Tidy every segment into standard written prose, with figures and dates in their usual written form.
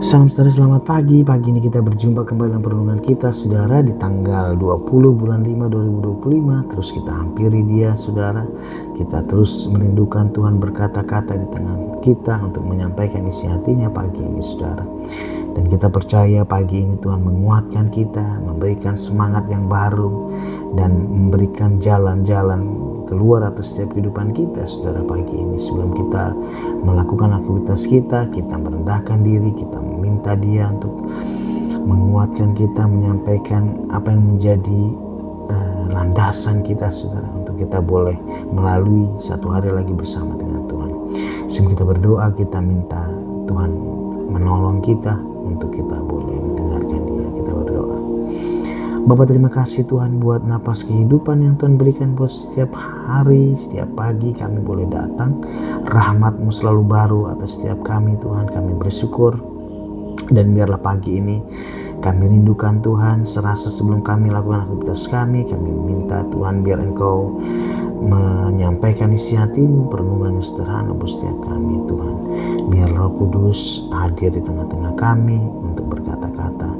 Salam saudara, selamat pagi. Pagi ini kita berjumpa kembali dalam perlindungan kita saudara di tanggal 20 bulan 5 2025. Terus kita hampiri dia saudara. Kita terus merindukan Tuhan berkata-kata di tengah kita untuk menyampaikan isi hatinya pagi ini saudara. Dan kita percaya pagi ini Tuhan menguatkan kita, memberikan semangat yang baru, dan memberikan jalan-jalan keluar atas setiap kehidupan kita saudara pagi ini. Sebelum kita melakukan aktivitas kita merendahkan diri, kita meminta dia untuk menguatkan kita, menyampaikan apa yang menjadi landasan kita saudara, untuk kita boleh melalui satu hari lagi bersama dengan Tuhan. Sebelum kita berdoa, kita minta Tuhan menolong kita untuk kita boleh mendengarkan dia. Kita berdoa. Bapa, terima kasih Tuhan buat napas kehidupan yang Tuhan berikan buat setiap hari, setiap pagi kami boleh datang. Rahmat-Mu selalu baru atas setiap kami Tuhan, kami bersyukur. Dan biarlah pagi ini kami rindukan Tuhan, serasa sebelum kami lakukan aktivitas kami minta Tuhan biar Engkau menyampaikan isi hati-Mu, perenungan yang sederhana buat setiap kami Tuhan. Biar Roh Kudus hadir di tengah-tengah kami untuk berkata-kata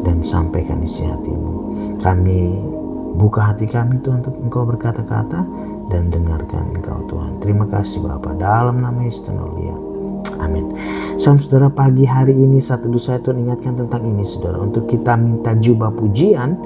dan sampaikan isi hati-Mu. Kami buka hati kami Tuhan untuk Engkau berkata-kata dan dengarkan Engkau Tuhan. Terima kasih Bapa, dalam nama Yesus Tuhan. Amin. Salam saudara, pagi hari ini satu saya Tuhan ingatkan tentang ini saudara, untuk kita minta jubah pujian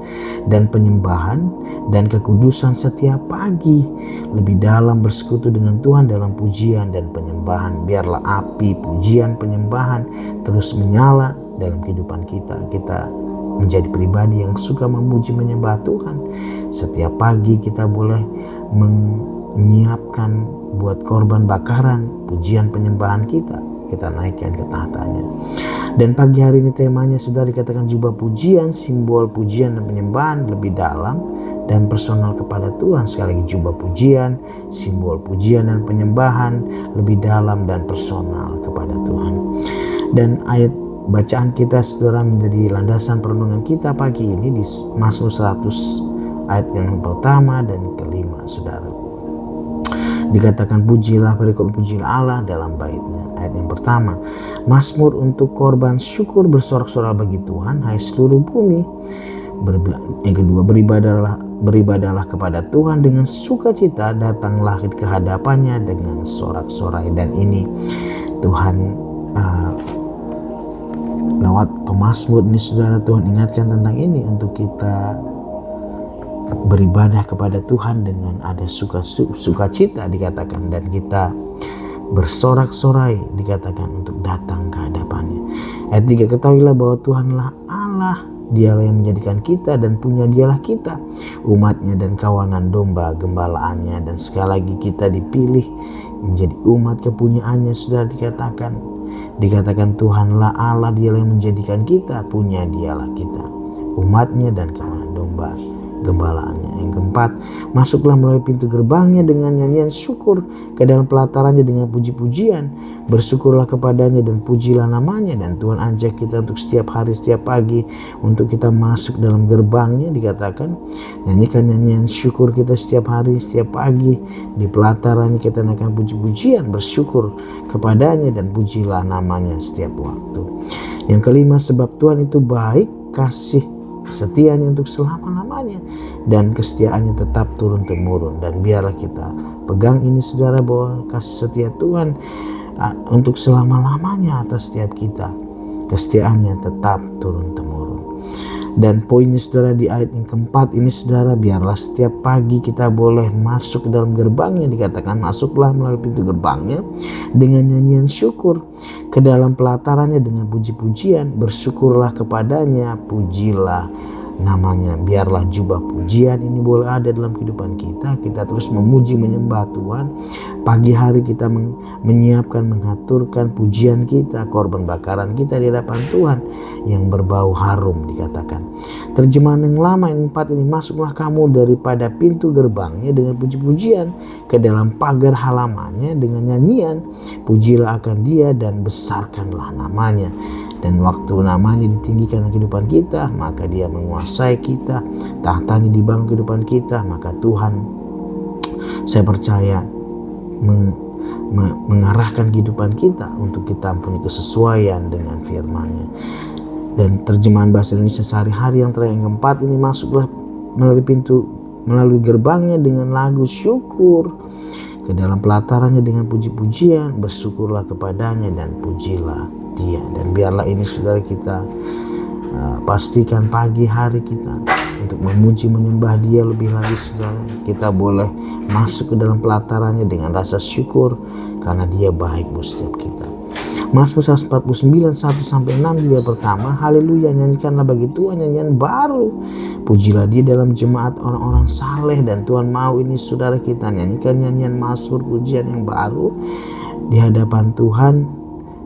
dan penyembahan dan kekudusan setiap pagi, lebih dalam bersekutu dengan Tuhan dalam pujian dan penyembahan. Biarlah api pujian penyembahan terus menyala dalam kehidupan kita. Kita menjadi pribadi yang suka memuji menyembah Tuhan. Setiap pagi kita boleh menyiapkan buat korban bakaran pujian penyembahan kita naikkan ke tahtanya. Dan pagi hari ini temanya sudah dikatakan jubah pujian, simbol pujian dan penyembahan lebih dalam dan personal kepada Tuhan. Sekali lagi, jubah pujian, simbol pujian dan penyembahan lebih dalam dan personal kepada Tuhan. Dan ayat bacaan kita saudara menjadi landasan perenungan kita pagi ini di Mazmur 100 ayat yang pertama dan kelima saudara. Dikatakan pujilah, perikop pujilah Allah dalam baitnya. Ayat yang pertama, Mazmur untuk korban syukur, bersorak-sorai bagi Tuhan hai seluruh bumi. Yang kedua, beribadahlah kepada Tuhan dengan sukacita, datanglah ke hadapannya dengan sorak-sorai. Dan ini Tuhan lewat pemazmur ini saudara, Tuhan ingatkan tentang ini untuk kita beribadah kepada Tuhan dengan ada sukacita dikatakan, dan kita bersorak-sorai dikatakan untuk datang ke hadapannya. Ayat 3, ketahuilah bahwa Tuhanlah Allah, dialah yang menjadikan kita dan punya dialah kita, umatnya dan kawanan domba gembalaannya. Dan sekali lagi kita dipilih menjadi umat kepunyaannya sudah dikatakan Tuhanlah Allah, dialah yang menjadikan kita, punya dialah kita, umatnya dan kawanan domba gembalaannya. Yang keempat, masuklah melalui pintu gerbangnya dengan nyanyian syukur, ke dalam pelatarannya dengan puji-pujian. Bersyukurlah kepadanya dan pujilah namanya. Dan Tuhan ajak kita untuk setiap hari, setiap pagi, untuk kita masuk dalam gerbangnya. Dikatakan nyanyikan nyanyian syukur kita setiap hari, setiap pagi. Di pelatarannya kita naikkan puji-pujian, bersyukur kepadanya dan pujilah namanya setiap waktu. Yang kelima, sebab Tuhan itu baik, kasih setianya untuk selama-lamanya, dan kesetiaannya tetap turun-temurun. Dan biarlah kita pegang ini saudara, bahwa kasih setia Tuhan untuk selama-lamanya atas setiap kita, kesetiaannya tetap turun-temurun. Dan poinnya saudara di ayat yang keempat ini saudara, biarlah setiap pagi kita boleh masuk ke dalam gerbangnya. Dikatakan masuklah melalui pintu gerbangnya dengan nyanyian syukur, ke dalam pelatarannya dengan puji-pujian. Bersyukurlah kepadanya, pujilah namanya. Biarlah jubah pujian ini boleh ada dalam kehidupan kita. Kita terus memuji menyembah Tuhan. Pagi hari kita menyiapkan, mengaturkan pujian kita, korban bakaran kita di hadapan Tuhan yang berbau harum. Dikatakan terjemahan yang lama yang 4 ini, masuklah kamu daripada pintu gerbangnya dengan puji-pujian, ke dalam pagar halamannya dengan nyanyian. Pujilah akan dia dan besarkanlah namanya. Dan waktu namanya ditinggikan dalam kehidupan kita, maka dia menguasai kita, tahtanya dibangun kehidupan kita. Maka Tuhan, saya percaya, mengarahkan kehidupan kita untuk kita mempunyai kesesuaian dengan firman-Nya. Dan terjemahan bahasa Indonesia sehari-hari yang terakhir yang keempat ini, masuklah melalui gerbangnya dengan lagu syukur, ke dalam pelatarannya dengan puji-pujian, bersyukurlah kepadanya dan pujilah dia. Dan biarlah ini saudara kita pastikan pagi hari kita untuk memuji menyembah dia lebih lagi saudara. Kita boleh masuk ke dalam pelatarannya dengan rasa syukur karena dia baik buat setiap kita. Mazmur 149 1-6 dia pertama, haleluya, nyanyikanlah bagi Tuhan nyanyian baru, pujilah dia dalam jemaat orang-orang saleh. Dan Tuhan mau ini saudara kita nyanyikan nyanyian mazmur pujian yang baru di hadapan Tuhan,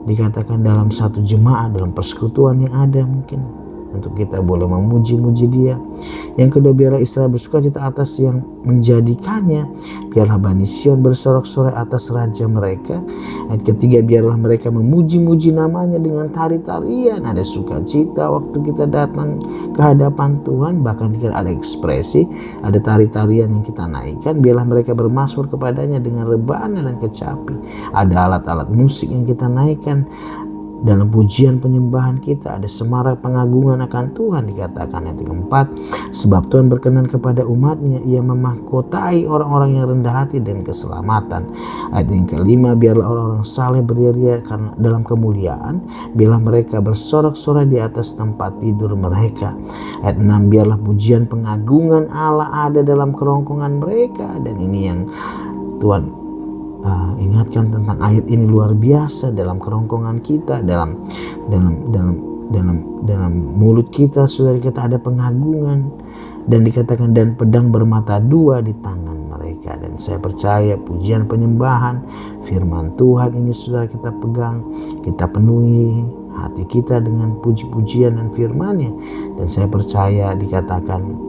dikatakan dalam satu jemaat, dalam persekutuan yang ada mungkin, untuk kita boleh memuji-muji dia. Yang kedua, biarlah Israel bersukacita atas yang menjadikannya, biarlah Bani Sion bersorak-sorai atas raja mereka. Yang ketiga, biarlah mereka memuji-muji namanya dengan tari-tarian. Ada sukacita waktu kita datang ke hadapan Tuhan, bahkan ada ekspresi, ada tari-tarian yang kita naikkan. Biarlah mereka bermasmur kepadanya dengan rebana dan kecapi. Ada alat-alat musik yang kita naikkan dalam pujian penyembahan kita, ada semarak pengagungan akan Tuhan. Dikatakan ayat keempat, sebab Tuhan berkenan kepada umatnya, ia memahkotai orang-orang yang rendah hati dan keselamatan. Ayat yang kelima, biarlah orang-orang saleh beria-ria karena dalam kemuliaan, biarlah mereka bersorak-sorai di atas tempat tidur mereka. Ayat 6, biarlah pujian pengagungan Allah ada dalam kerongkongan mereka. Dan ini yang Tuhan ingatkan tentang ayat ini luar biasa. Dalam kerongkongan kita, dalam mulut kita saudara kita ada pengagungan. Dan dikatakan dan pedang bermata dua di tangan mereka. Dan saya percaya pujian penyembahan firman Tuhan ini saudara kita pegang, kita penuhi hati kita dengan puji-pujian dan firman-Nya. Dan saya percaya dikatakan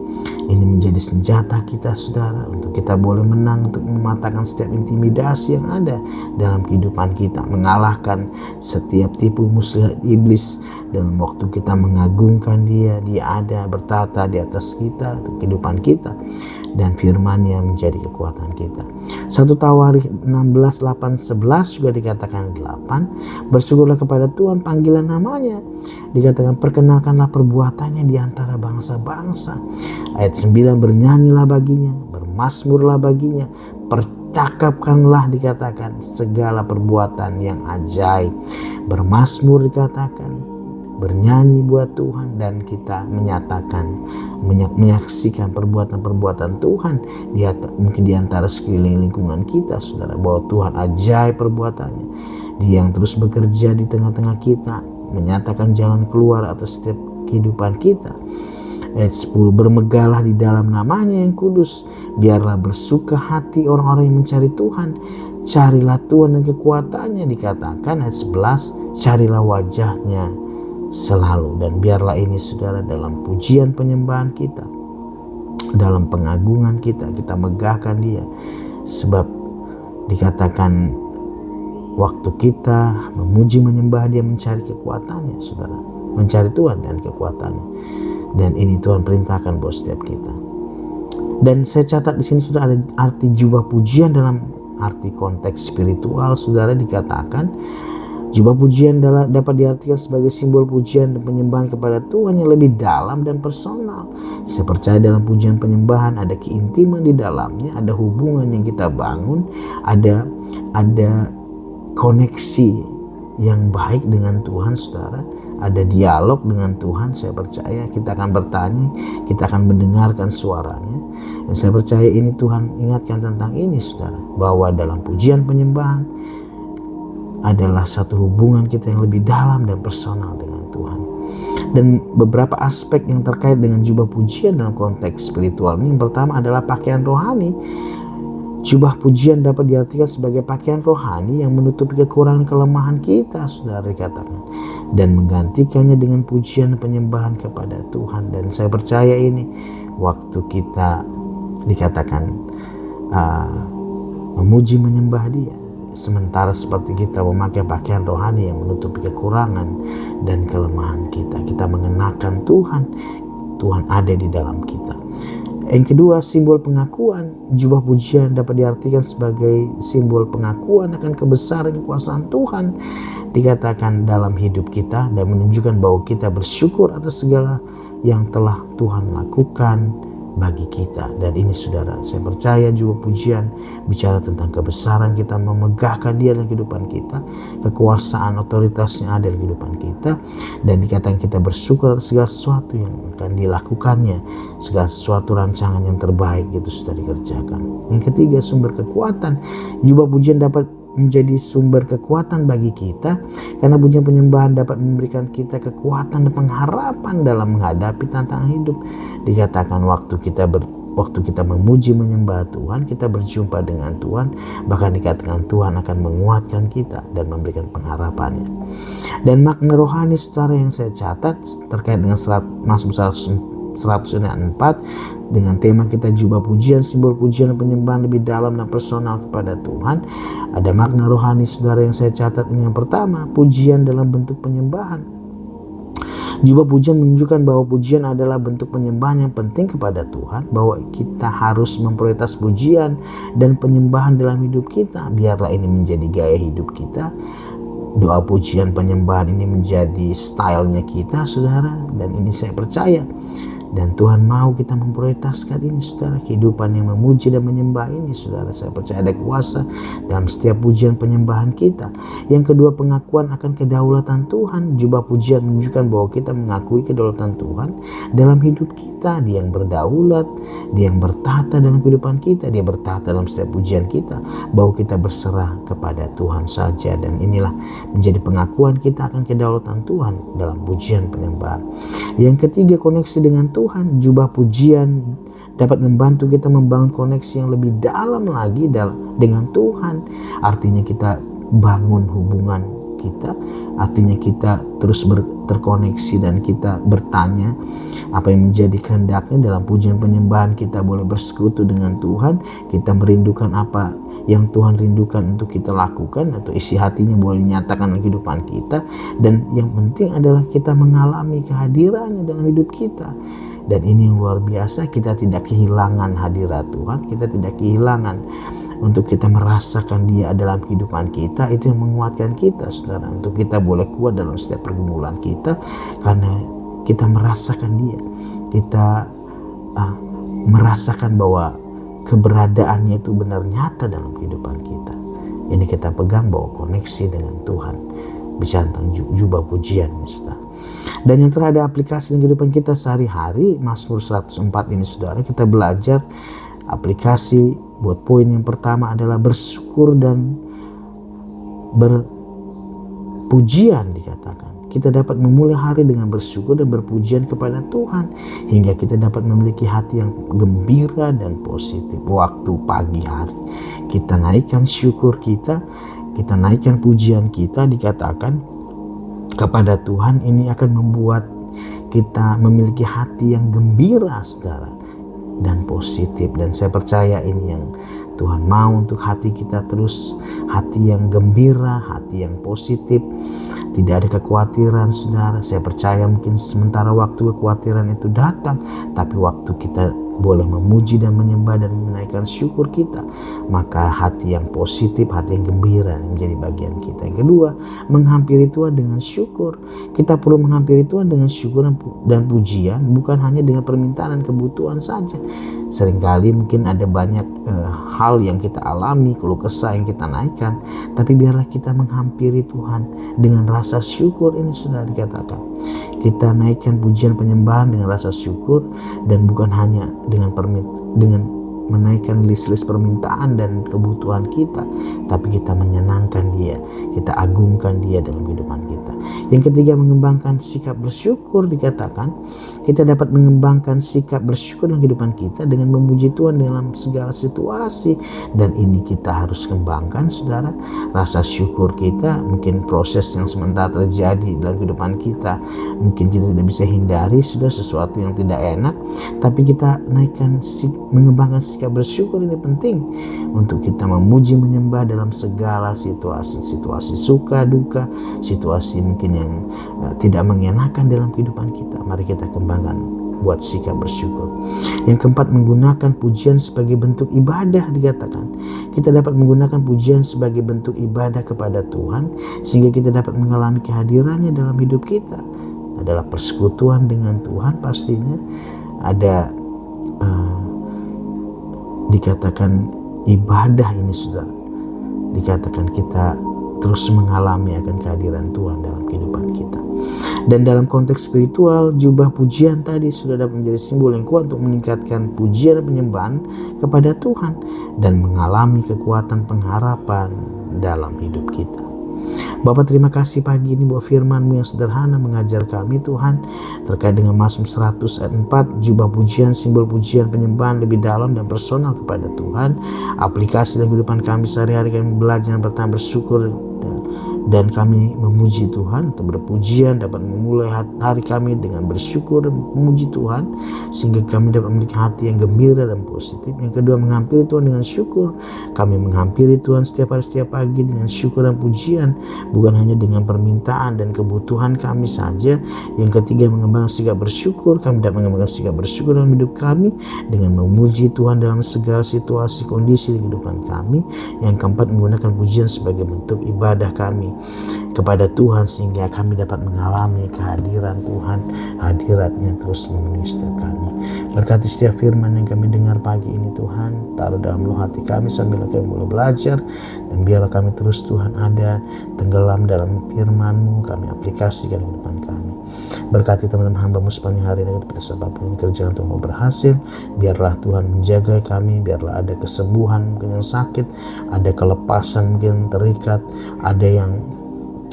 ini menjadi senjata kita saudara, untuk kita boleh menang, untuk mematahkan setiap intimidasi yang ada dalam kehidupan kita, mengalahkan setiap tipu muslihat iblis. Dalam waktu kita mengagungkan dia, dia ada bertata di atas kita, kehidupan kita, dan firman-Nya menjadi kekuatan kita. 1 Tawarikh 16:8-11 juga dikatakan 8, bersyukurlah kepada Tuhan, panggilan namanya. Dikatakan perkenalkanlah perbuatannya di antara bangsa-bangsa. Ayat 9, bernyanyilah baginya, bermasmurlah baginya, percakapkanlah dikatakan segala perbuatan yang ajaib. Bermasmur dikatakan, bernyanyi buat Tuhan, dan kita menyaksikan perbuatan-perbuatan Tuhan mungkin di antara sekeliling lingkungan kita saudara, bahwa Tuhan ajaib perbuatannya. Dia yang terus bekerja di tengah-tengah kita, menyatakan jalan keluar atas setiap kehidupan kita. Ayat 10, bermegahlah di dalam namanya yang kudus, biarlah bersuka hati orang-orang yang mencari Tuhan, carilah Tuhan dan kekuatannya. Dikatakan ayat 11, carilah wajahnya selalu. Dan biarlah ini saudara dalam pujian penyembahan kita, dalam pengagungan kita, kita megahkan dia. Sebab dikatakan waktu kita memuji menyembah dia, mencari kekuatannya saudara, mencari Tuhan dan kekuatannya. Dan ini Tuhan perintahkan buat setiap kita. Dan saya catat di sini sudah ada arti jubah pujian dalam arti konteks spiritual saudara. Dikatakan jubah pujian dapat diartikan sebagai simbol pujian dan penyembahan kepada Tuhan yang lebih dalam dan personal. Saya percaya dalam pujian penyembahan ada keintiman di dalamnya, ada hubungan yang kita bangun, ada koneksi yang baik dengan Tuhan saudara, ada dialog dengan Tuhan. Saya percaya kita akan bertanya, kita akan mendengarkan suaranya. Dan saya percaya ini Tuhan ingatkan tentang ini saudara, bahwa dalam pujian penyembahan adalah satu hubungan kita yang lebih dalam dan personal dengan Tuhan. Dan beberapa aspek yang terkait dengan jubah pujian dalam konteks spiritual ini, yang pertama adalah pakaian rohani. Jubah pujian dapat diartikan sebagai pakaian rohani yang menutupi kekurangan kelemahan kita saudara, dikatakan, dan menggantikannya dengan pujian penyembahan kepada Tuhan. Dan saya percaya ini waktu kita dikatakan memuji menyembah dia, sementara seperti kita memakai pakaian rohani yang menutupi kekurangan dan kelemahan kita, kita mengenakan Tuhan, Tuhan ada di dalam kita. Yang kedua, simbol pengakuan. Jubah pujian dapat diartikan sebagai simbol pengakuan akan kebesaran kekuasaan Tuhan. dikatakan dalam hidup kita dan menunjukkan bahwa kita bersyukur atas segala yang telah Tuhan lakukan bagi kita. Dan ini saudara, saya percaya juga pujian bicara tentang kebesaran kita, memegahkan Dia dalam kehidupan kita, kekuasaan otoritasnya ada dalam kehidupan kita, dan dikatakan kita bersyukur atas segala sesuatu yang akan dilakukannya, segala sesuatu rancangan yang terbaik itu sudah dikerjakan. Yang ketiga, sumber kekuatan. Jubah pujian dapat menjadi sumber kekuatan bagi kita, karena pujian penyembahan dapat memberikan kita kekuatan dan pengharapan dalam menghadapi tantangan hidup. Dikatakan waktu kita memuji menyembah Tuhan, kita berjumpa dengan Tuhan, bahkan dikatakan Tuhan akan menguatkan kita dan memberikan pengharapannya. Dan makna rohani saudara yang saya catat terkait dengan Mazmur 104 dengan tema kita jubah pujian, simbol pujian dan penyembahan lebih dalam dan personal kepada Tuhan. Ada makna rohani saudara yang saya catat ini. Yang pertama, pujian dalam bentuk penyembahan. Jubah pujian menunjukkan bahwa pujian adalah bentuk penyembahan yang penting kepada Tuhan, bahwa kita harus memprioritas pujian dan penyembahan dalam hidup kita. Biarlah ini menjadi gaya hidup kita. Doa pujian penyembahan ini menjadi stylenya kita saudara, dan ini saya percaya. Dan Tuhan mau kita memprioritaskan ini saudara, kehidupan yang memuji dan menyembah ini saudara. Saya percaya ada kuasa dalam setiap pujian penyembahan kita. Yang kedua, pengakuan akan kedaulatan Tuhan. Jubah pujian menunjukkan bahwa kita mengakui kedaulatan Tuhan dalam hidup kita. Dia yang berdaulat, Dia yang bertata dalam kehidupan kita, Dia bertata dalam setiap pujian kita, bahwa kita berserah kepada Tuhan saja. Dan inilah menjadi pengakuan kita akan kedaulatan Tuhan dalam pujian penyembahan. Yang ketiga, koneksi dengan Tuhan. Jubah pujian dapat membantu kita membangun koneksi yang lebih dalam lagi dengan Tuhan. Artinya kita bangun hubungan kita, artinya kita terus terkoneksi dan kita bertanya apa yang menjadi kehendaknya. Dalam pujian penyembahan kita boleh bersekutu dengan Tuhan, kita merindukan apa yang Tuhan rindukan untuk kita lakukan, atau isi hatinya boleh dinyatakan dalam kehidupan kita. Dan yang penting adalah kita mengalami kehadirannya dalam hidup kita. Dan ini yang luar biasa, kita tidak kehilangan hadirat Tuhan, kita tidak kehilangan untuk kita merasakan Dia dalam kehidupan kita. Itu yang menguatkan kita saudara, untuk kita boleh kuat dalam setiap pergumulan kita, karena kita merasakan Dia, kita merasakan bahwa keberadaannya itu benar nyata dalam kehidupan kita. Ini kita pegang bahwa koneksi dengan Tuhan. Bicara tentang jubah pujian saudara. Dan yang terakhir, aplikasi dalam kehidupan kita sehari-hari. Mazmur 104 ini saudara, kita belajar aplikasi buat poin yang pertama adalah bersyukur dan berpujian. Dikatakan kita dapat memulai hari dengan bersyukur dan berpujian kepada Tuhan, hingga kita dapat memiliki hati yang gembira dan positif. Waktu pagi hari kita naikkan syukur kita naikkan pujian kita, dikatakan kepada Tuhan, ini akan membuat kita memiliki hati yang gembira saudara dan positif. Dan saya percaya ini yang Tuhan mau untuk hati kita, terus hati yang gembira, hati yang positif, tidak ada kekhawatiran saudara. Saya percaya mungkin sementara waktu kekhawatiran itu datang, tapi waktu kita boleh memuji dan menyembah dan menaikkan syukur kita, maka hati yang positif, hati yang gembira menjadi bagian kita. Yang kedua, menghampiri Tuhan dengan syukur. Kita perlu menghampiri Tuhan dengan syukur dan pujian, bukan hanya dengan permintaan dan kebutuhan saja. Seringkali mungkin ada banyak hal yang kita alami, keluh kesah yang kita naikkan, tapi biarlah kita menghampiri Tuhan dengan rasa syukur. Ini sudah dikatakan, kita naikkan pujian penyembahan dengan rasa syukur, dan bukan hanya dengan menaikkan list-list permintaan dan kebutuhan kita, tapi kita menyenangkan Dia, kita agungkan Dia dalam kehidupan kita. Yang ketiga, mengembangkan sikap bersyukur. Dikatakan kita dapat mengembangkan sikap bersyukur dalam kehidupan kita dengan memuji Tuhan dalam segala situasi. Dan ini kita harus kembangkan saudara, rasa syukur kita. Mungkin proses yang sementara terjadi dalam kehidupan kita, mungkin kita tidak bisa hindari sudah sesuatu yang tidak enak, tapi kita mengembangkan sikap bersyukur. Ini penting untuk kita memuji menyembah dalam segala situasi suka duka, situasi mungkin yang tidak mengenakan dalam kehidupan kita. Mari kita kembangkan buat sikap bersyukur. Yang keempat, menggunakan pujian sebagai bentuk ibadah. Dikatakan kita dapat menggunakan pujian sebagai bentuk ibadah kepada Tuhan, sehingga kita dapat mengalami kehadirannya dalam hidup kita. Adalah persekutuan dengan Tuhan, pastinya ada dikatakan ibadah ini, saudara. Dikatakan kita terus mengalami akan kehadiran Tuhan dalam kehidupan kita. Dan dalam konteks spiritual, jubah pujian tadi sudah dapat menjadi simbol yang kuat untuk meningkatkan pujian dan penyembahan kepada Tuhan dan mengalami kekuatan pengharapan dalam hidup kita. Bapa, terima kasih pagi ini buat firman-Mu yang sederhana mengajar kami Tuhan terkait dengan Mazmur 100 ayat 4, jubah pujian, simbol pujian penyembahan lebih dalam dan personal kepada Tuhan. Aplikasi dalam kehidupan kami sehari-hari, kami belajar dan bertahan bersyukur dan kami memuji Tuhan. Untuk berpujian dapat memulai hari kami dengan bersyukur dan memuji Tuhan, sehingga kami dapat memiliki hati yang gembira dan positif. Yang kedua, menghampiri Tuhan dengan syukur. Kami menghampiri Tuhan setiap hari, setiap pagi dengan syukur dan pujian, bukan hanya dengan permintaan dan kebutuhan kami saja. Yang ketiga, mengembangkan sikap bersyukur. Kami dapat mengembangkan sikap bersyukur dalam hidup kami dengan memuji Tuhan dalam segala situasi kondisi di kehidupan kami. Yang keempat, menggunakan pujian sebagai bentuk ibadah kami kepada Tuhan, sehingga kami dapat mengalami kehadiran Tuhan, hadiratnya terus memenuhi setiap kami. Berkati setiap firman yang kami dengar pagi ini Tuhan, taruh dalam lubuk hati kami sambil kami mulai belajar, dan biarlah kami terus Tuhan ada tenggelam dalam firman-Mu, kami aplikasikan di depan kami. Berkati teman-teman hamba-Mu sepanjang hari ini, pada apapun yang kerjaan untuk mau berhasil, biarlah Tuhan menjaga kami, biarlah ada kesembuhan mungkin yang sakit, ada kelepasan mungkin yang terikat, ada yang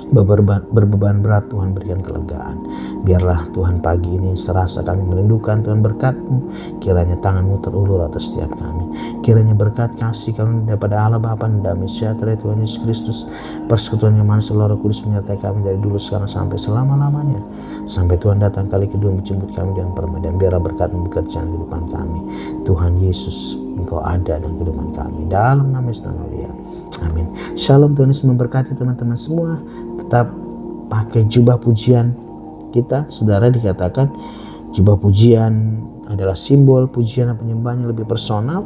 berbeban berat, Tuhan berikan kelegaan. Biarlah Tuhan pagi ini serasa kami merindukan Tuhan berkat-Mu, kiranya tangan-Mu terulur atas setiap kami, kiranya berkat kasih karunia daripada Allah Bapa dan damai sejahtera Tuhan Yesus Kristus, persekutuan yang manis Roh Kudus menyertai kami dari dulu sekarang sampai selama-lamanya, sampai Tuhan datang kali kedua menjemput kami dengan permai. Dan biarlah berkat-Mu bekerja di kehidupan kami. Tuhan Yesus, Engkau ada dalam kehidupan kami, dalam nama Yesus Mulia. Amin. Shalom, Tuhan Yesus memberkati teman-teman semua. Tetap pakai jubah pujian kita, saudara. Dikatakan jubah pujian adalah simbol pujian dan penyembahan yang lebih personal,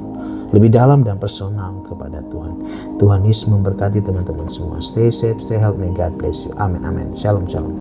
lebih dalam dan personal kepada Tuhan. Tuhan Yesus memberkati teman-teman semua. Stay safe, stay healthy, may God bless you. Amin, amin. Shalom, shalom.